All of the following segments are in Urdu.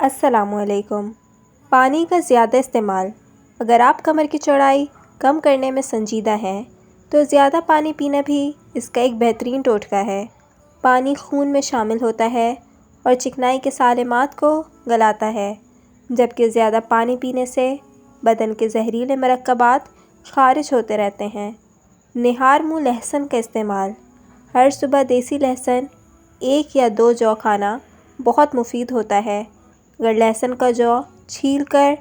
السلام علیکم۔ پانی کا زیادہ استعمال۔ اگر آپ کمر کی چوڑائی کم کرنے میں سنجیدہ ہیں تو زیادہ پانی پینا بھی اس کا ایک بہترین ٹوٹکا ہے۔ پانی خون میں شامل ہوتا ہے اور چکنائی کے سالمات کو گلاتا ہے، جبکہ زیادہ پانی پینے سے بدن کے زہریلے مرکبات خارج ہوتے رہتے ہیں۔ نہار منہ لہسن کا استعمال۔ ہر صبح دیسی لہسن 1 یا 2 جو کھانا بہت مفید ہوتا ہے۔ اگر لہسن کا جو چھیل کر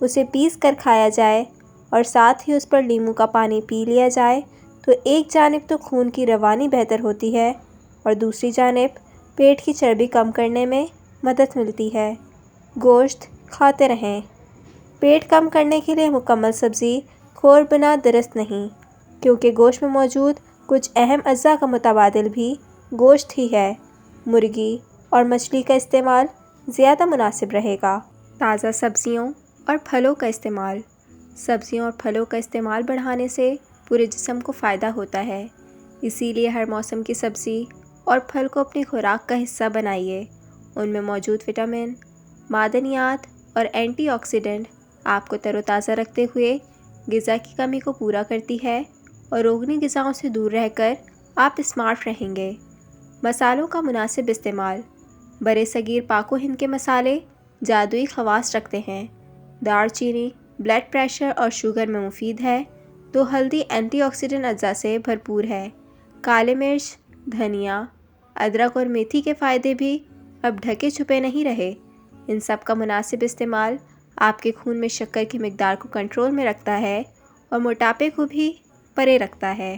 اسے پیس کر کھایا جائے اور ساتھ ہی اس پر لیموں کا پانی پی لیا جائے تو ایک جانب تو خون کی روانی بہتر ہوتی ہے اور دوسری جانب پیٹ کی چربی کم کرنے میں مدد ملتی ہے۔ گوشت کھاتے رہیں۔ پیٹ کم کرنے کے لیے مکمل سبزی خور بنا درست نہیں، کیونکہ گوشت میں موجود کچھ اہم اجزاء کا متبادل بھی گوشت ہی ہے۔ مرغی اور مچھلی کا استعمال زیادہ مناسب رہے گا۔ تازہ سبزیوں اور پھلوں کا استعمال۔ سبزیوں اور پھلوں کا استعمال بڑھانے سے پورے جسم کو فائدہ ہوتا ہے، اسی لیے ہر موسم کی سبزی اور پھل کو اپنی خوراک کا حصہ بنائیے۔ ان میں موجود وٹامن، معدنیات اور اینٹی آکسیڈنٹ آپ کو تر و تازہ رکھتے ہوئے غذا کی کمی کو پورا کرتی ہے اور روگنی غذاؤں سے دور رہ کر آپ اسمارٹ رہیں گے۔ مسالوں کا مناسب استعمال۔ برِ صغیر پاک و ہند کے مسالے جادوئی خواص رکھتے ہیں۔ دار چینی بلڈ پریشر اور شوگر میں مفید ہے تو ہلدی اینٹی آکسیڈنٹ اجزاء سے بھرپور ہے۔ کالے مرچ، دھنیا، ادرک اور میتھی کے فائدے بھی اب ڈھکے چھپے نہیں رہے۔ ان سب کا مناسب استعمال آپ کے خون میں شکر کی مقدار کو کنٹرول میں رکھتا ہے اور موٹاپے کو بھی پرے رکھتا ہے۔